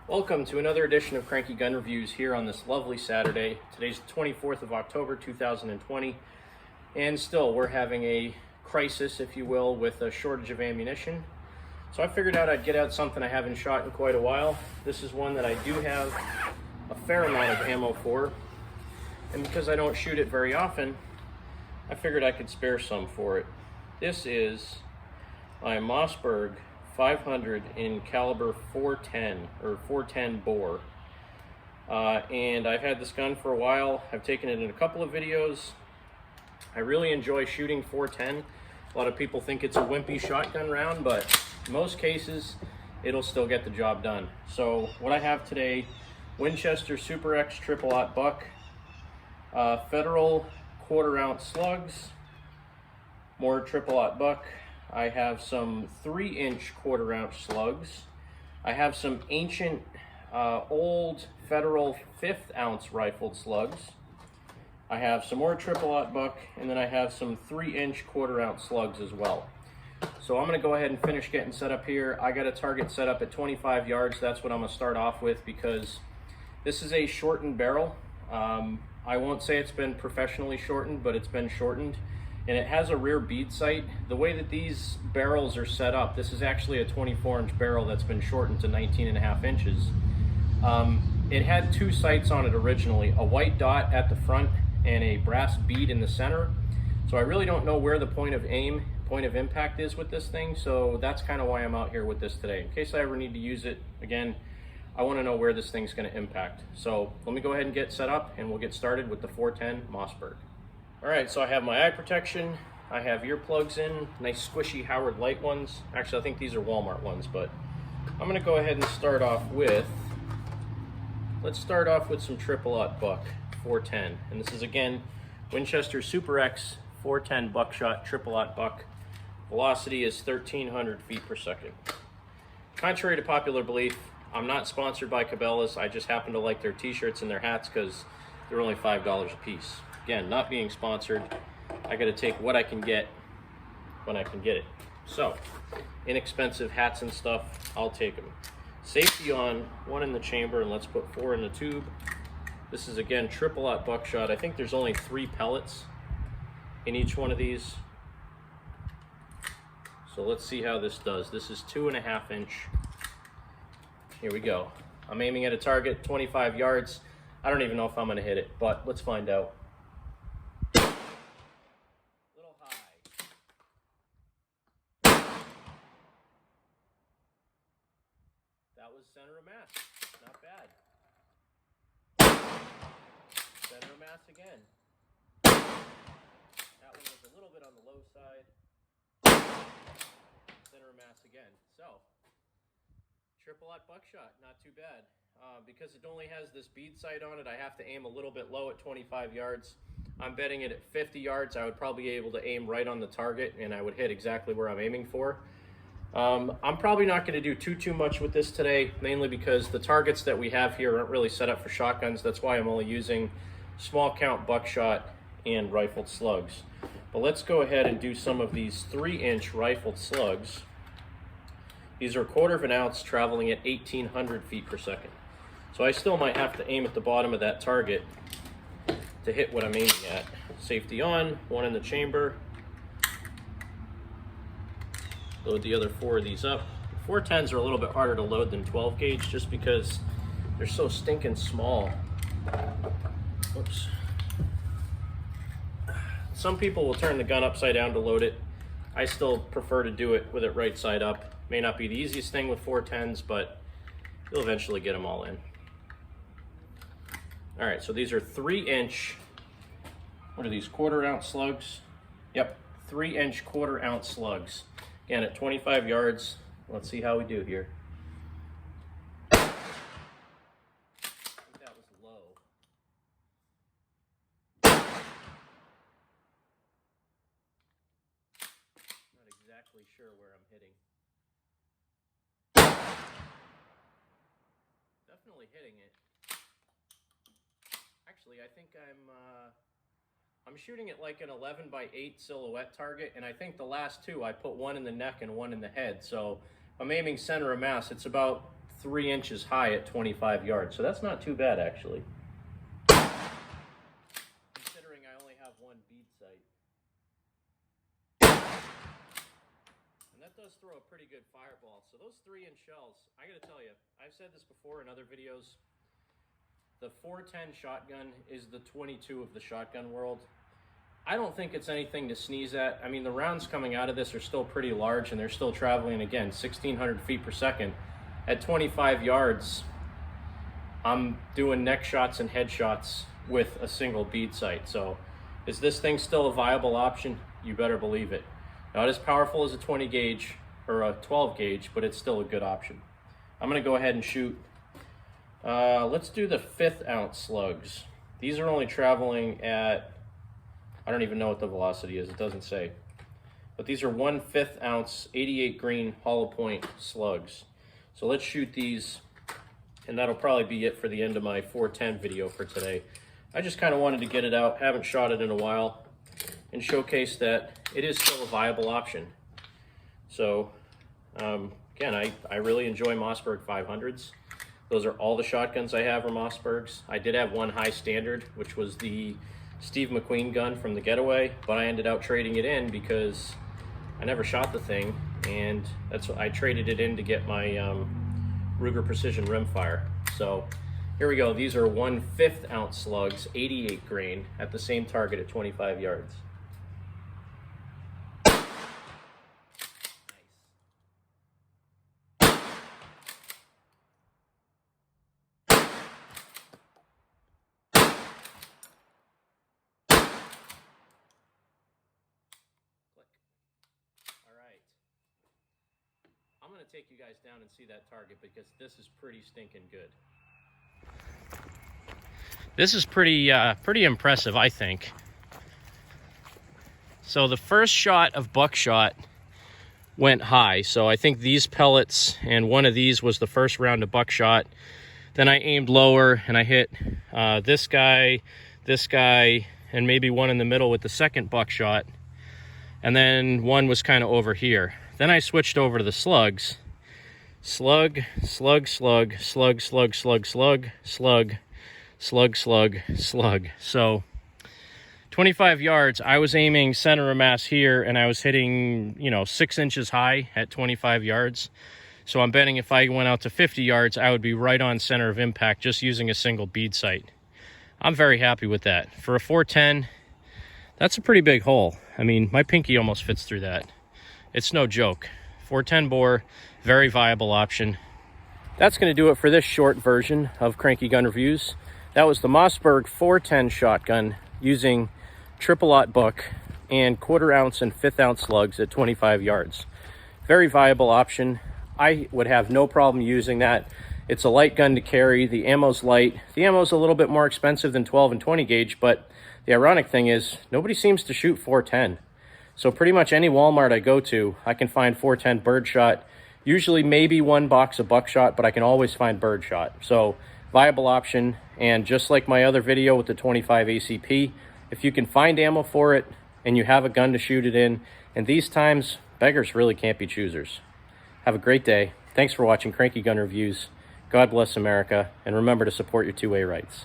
Welcome to another edition of Cranky Gun Reviews here on this lovely Saturday. Today's the 24th of October 2020, and still we're having a crisis, if you will, with a shortage of ammunition. So I figured out I'd get out something I haven't shot in quite a while. This is one that I do have a fair amount of ammo for, and because I don't shoot it very often, I figured I could spare some for it. This is my MOSSBERG 500 in caliber 410 or 410 bore, and I've had this gun for a while. I've taken it in a couple of videos. I really enjoy shooting 410. A lot of people think it's a wimpy shotgun round, but in most cases it'll still get the job done. So what I have today: Winchester Super X triple-aught buck, Federal quarter-ounce slugs, more triple-aught buck. I have some 3-inch quarter-ounce slugs. I have some ancient, old Federal 5th ounce rifled slugs. I have some more triple-aught buck, and then I have some 3-inch quarter-ounce slugs as well. So I'm going to go ahead and finish getting set up here. I got a target set up at 25 yards. That's what I'm going to start off with, because this is a shortened barrel. I won't say it's been professionally shortened, but it's been shortened. And it has a rear bead sight. The way that these barrels are set up, this is actually a 24-inch barrel that's been shortened to 19.5 inches. It had two sights on it originally, a white dot at the front and a brass bead in the center. So I really don't know where the point of impact is with this thing, so that's kind of why I'm out here with this today. In case I ever need to use it again, I want to know where this thing's going to impact. So let me go ahead and get set up, and we'll get started with the 410 MOSSBERG. All right, so I have my eye protection, I have earplugs in, nice squishy Howard Light ones. Actually, I think these are Walmart ones, but I'm gonna go ahead and let's start off with some triple-aught buck 410. And this is, again, Winchester Super X 410 buckshot triple-aught buck. Velocity is 1,300 feet per second. Contrary to popular belief, I'm not sponsored by Cabela's. I just happen to like their t-shirts and their hats because they're only $5 a piece. Again, not being sponsored, I gotta take what I can get when I can get it. So, inexpensive hats and stuff, I'll take them. Safety on, 1 in the chamber, and let's put 4 in the tube. This is, again, triple-aught buckshot. I think there's only 3 pellets in each one of these. So let's see how this does. This is 2.5 inch. Here we go. I'm aiming at a target, 25 yards. I don't even know if I'm gonna hit it, but let's find out. That was center of mass, not bad. Center of mass again. That one was a little bit on the low side. Center of mass again. So, triple-aught buckshot, not too bad. Because it only has this bead sight on it, I have to aim a little bit low at 25 yards. I'm betting it at 50 yards. I would probably be able to aim right on the target, and I would hit exactly where I'm aiming for. I'm probably not going to do too much with this today, mainly because the targets that we have here aren't really set up for shotguns. That's why I'm only using small count buckshot and rifled slugs. But let's go ahead and do some of these 3-inch rifled slugs. These are 1/4 ounce, traveling at 1,800 feet per second. So I still might have to aim at the bottom of that target to hit what I'm aiming at. Safety on, 1 in the chamber. Load the other 4 of these up. 410s are a little bit harder to load than 12 gauge just because they're so stinking small. Oops. Some people will turn the gun upside down to load it. I still prefer to do it with it right side up. May not be the easiest thing with 410s, but you'll eventually get them all in. All right, so these are 3-inch, what are these, 1/4 ounce slugs? Yep, 3-inch 1/4 ounce slugs. Again, at 25 yards, let's see how we do here. I think that was low. Not exactly sure where I'm hitting. Definitely hitting it. Actually, I think I'm shooting at like an 11x8 silhouette target, and I think the last 2 I put 1 in the neck and 1 in the head. So I'm aiming center of mass. It's about 3 inches high at 25 yards. So that's not too bad, actually. Considering I only have one bead sight. And that does throw a pretty good fireball. So those 3-inch shells, I gotta tell you, I've said this before in other videos, the 410 shotgun is the 22 of the shotgun world. I don't think it's anything to sneeze at. I mean, the rounds coming out of this are still pretty large, and they're still traveling, again, 1,600 feet per second. At 25 yards, I'm doing neck shots and head shots with a single bead sight. So is this thing still a viable option? You better believe it. Not as powerful as a 20 gauge or a 12 gauge, but it's still a good option. I'm gonna go ahead and shoot. Let's do the 5th ounce slugs. These are only traveling at, I don't even know what the velocity is, it doesn't say. But these are 1/5 ounce 88 grain hollow point slugs. So let's shoot these, and that'll probably be it for the end of my 410 video for today. I just kind of wanted to get it out, haven't shot it in a while, and showcase that it is still a viable option. So again, I really enjoy MOSSBERG 500s. Those are all the shotguns I have are MOSSBERGs. I did have one high standard, which was the Steve McQueen gun from the Getaway, but I ended up trading it in because I never shot the thing, and that's what I traded it in to get my Ruger Precision rimfire. So here we go. These are 1/5 ounce slugs, 88 grain, at the same target at 25 yards. I'm going to take you guys down and see that target because this is pretty stinking good. This is pretty impressive, I think. So the first shot of buckshot went high. So I think these pellets and one of these was the first round of buckshot. Then I aimed lower and I hit this guy, and maybe one in the middle with the second buckshot. And then one was kind of over here. Then I switched over to the slugs. Slug, slug, slug, slug, slug, slug, slug, slug, slug, slug, slug. So 25 yards, I was aiming center of mass here, and I was hitting, 6 inches high at 25 yards. So I'm betting if I went out to 50 yards, I would be right on center of impact just using a single bead sight. I'm very happy with that. For a 410, that's a pretty big hole. I mean, my pinky almost fits through that. It's no joke. 410 bore, very viable option. That's going to do it for this short version of Cranky Gun Reviews. That was the MOSSBERG 410 shotgun using triple-aught buck and 1/4 ounce and 5th ounce slugs at 25 yards. Very viable option. I would have no problem using that. It's a light gun to carry. The ammo's light. The ammo's a little bit more expensive than 12 and 20 gauge, but the ironic thing is nobody seems to shoot 410. So pretty much any Walmart I go to, I can find 410 birdshot. Usually maybe one box of buckshot, but I can always find birdshot. So viable option. And just like my other video with the 25 ACP, if you can find ammo for it and you have a gun to shoot it in, and these times, beggars really can't be choosers. Have a great day. Thanks for watching Cranky Gun Reviews. God bless America, and remember to support your 2A rights.